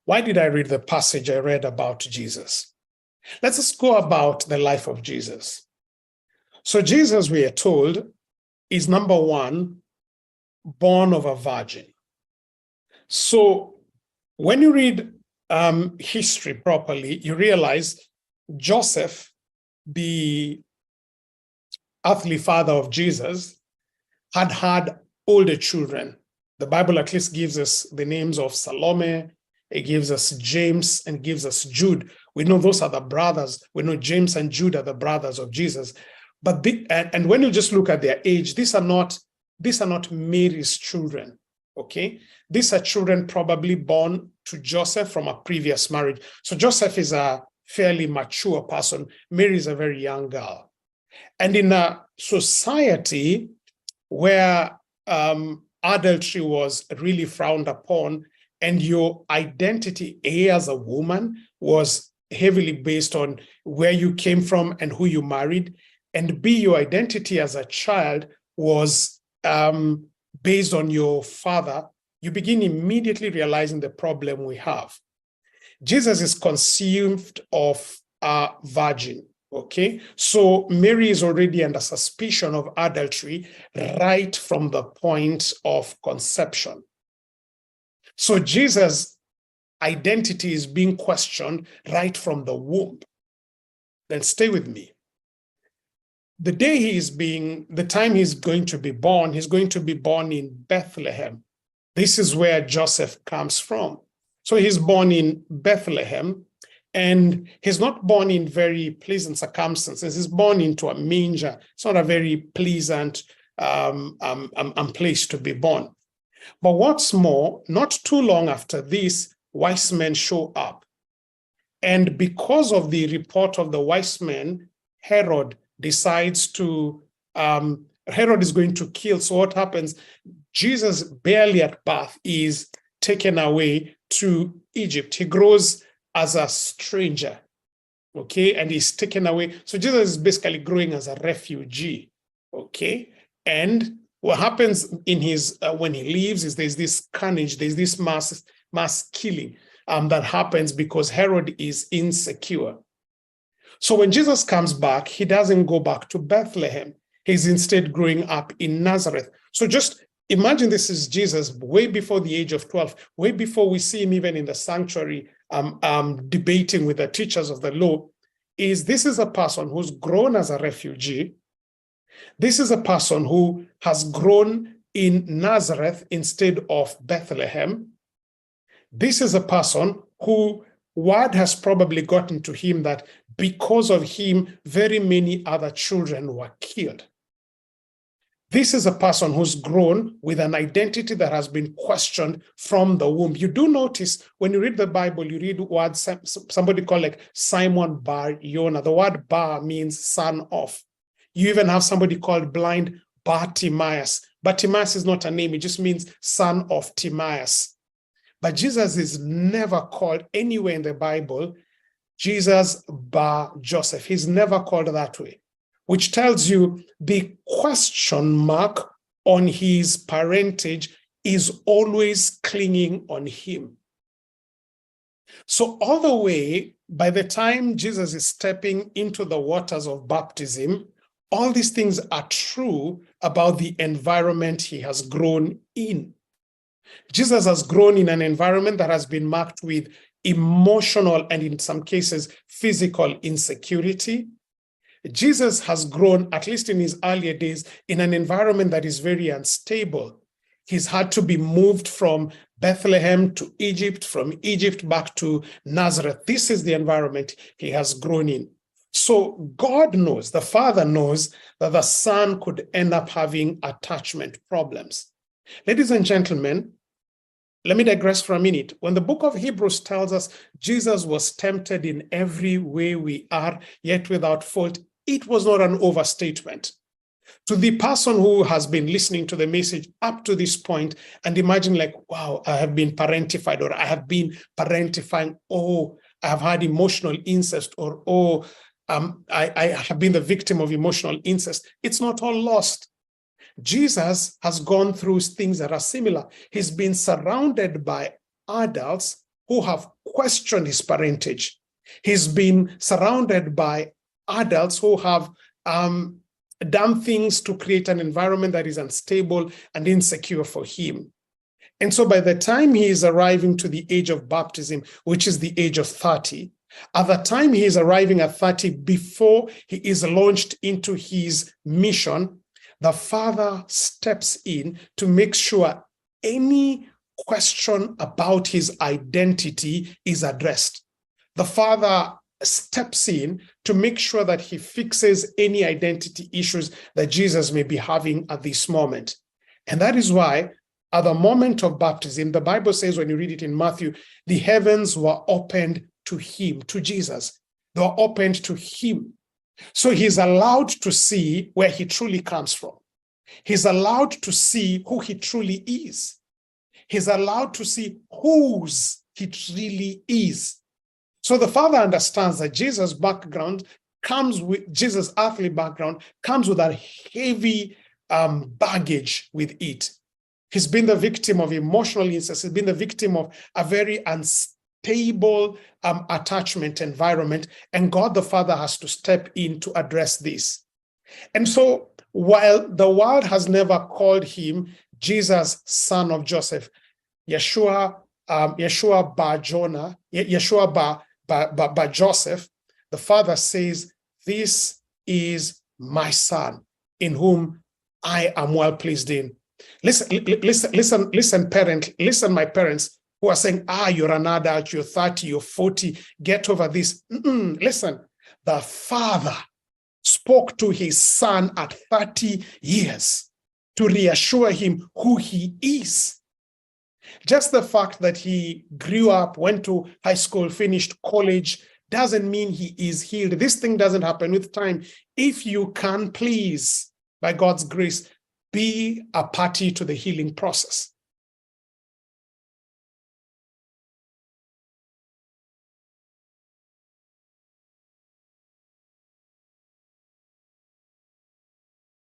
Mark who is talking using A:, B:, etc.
A: Why did I read the passage I read about Jesus? Let's just go about the life of Jesus. So Jesus, we are told, is number one, born of a virgin. So when you read history properly, you realize Joseph, the earthly father of Jesus, had older children. The Bible at least gives us the names of Salome, it gives us James, and gives us Jude. We know those are the brothers. We know James and Jude are the brothers of Jesus. But and when you just look at their age, these are not Mary's children. Okay, these are children probably born to Joseph from a previous marriage. So Joseph is a fairly mature person. Mary is a very young girl. And in a society where adultery was really frowned upon, and your identity, A, as a woman, was heavily based on where you came from and who you married, and B, your identity as a child was based on your father, you begin immediately realizing the problem we have. Jesus is conceived of a virgin, okay? So Mary is already under suspicion of adultery right from the point of conception. So Jesus' identity is being questioned right from the womb. Then stay with me. The time he's going to be born, he's going to be born in Bethlehem. This is where Joseph comes from. So he's born in Bethlehem, and he's not born in very pleasant circumstances. He's born into a manger. It's not a very pleasant place to be born. But what's more, not too long after this, wise men show up. And because of the report of the wise men, Herod decides to, Herod is going to kill. So what happens? Jesus, barely at birth, is taken away to Egypt. He grows as a stranger, okay? And he's taken away. So Jesus is basically growing as a refugee, okay? And what happens in his, when he leaves is there's this carnage, there's this mass killing that happens because Herod is insecure. So when Jesus comes back, he doesn't go back to Bethlehem. He's instead growing up in Nazareth. So just imagine this is Jesus way before the age of 12, way before we see him even in the sanctuary debating with the teachers of the law. This is a person who's grown as a refugee. This is a person who has grown in Nazareth instead of Bethlehem. This is a person who word has probably gotten to him that because of him, very many other children were killed. This is a person who's grown with an identity that has been questioned from the womb. You do notice when you read the Bible, you read words, somebody called like Simon Bar Yona. The word Bar means son of. You even have somebody called blind Bartimaeus. Bartimaeus is not a name, it just means son of Timaeus. But Jesus is never called anywhere in the Bible Jesus Bar Joseph. He's never called that way, which tells you the question mark on his parentage is always clinging on him. So all the way, by the time Jesus is stepping into the waters of baptism, all these things are true about the environment he has grown in. Jesus has grown in an environment that has been marked with emotional and in some cases physical insecurity. Jesus has grown, at least in his earlier days, in an environment that is very unstable. He's had to be moved from Bethlehem to Egypt, from Egypt back to Nazareth. This is the environment he has grown in. So God knows, the Father knows that the Son could end up having attachment problems. Ladies and gentlemen, let me digress for a minute. When the book of Hebrews tells us Jesus was tempted in every way we are, yet without fault, it was not an overstatement. To the person who has been listening to the message up to this point and imagine like, wow, I have been parentified, or I have been parentifying, oh, I have had emotional incest, or oh, I have been the victim of emotional incest. It's not all lost. Jesus has gone through things that are similar. He's been surrounded by adults who have questioned his parentage. He's been surrounded by adults who have done things to create an environment that is unstable and insecure for him. And so by the time he is arriving to the age of baptism, which is the age of 30, at the time he is arriving at 30, before he is launched into his mission, the father steps in to make sure any question about his identity is addressed. The father steps in to make sure that he fixes any identity issues that Jesus may be having at this moment. And that is why at the moment of baptism, the Bible says, when you read it in Matthew, the heavens were opened to him, to Jesus. They were opened to him. So he's allowed to see where he truly comes from. He's allowed to see who he truly is. He's allowed to see whose he really is. So the father understands that Jesus' background comes with, Jesus' earthly background comes with a heavy baggage with it. He's been the victim of emotional incest. He's been the victim of a very unstable attachment environment. And God the Father has to step in to address this. And so while the world has never called him Jesus, son of Joseph, Yeshua bar Jonah, Yeshua bar Joseph, the Father says, "This is my son, in whom I am well pleased in." Listen, parent, listen, my parents who are saying, you're an adult, you're 30, you're 40, get over this. Listen, the Father spoke to his son at 30 years to reassure him who he is. Just the fact that he grew up, went to high school, finished college, doesn't mean he is healed. This thing doesn't happen with time. If you can, please, by God's grace, be a party to the healing process.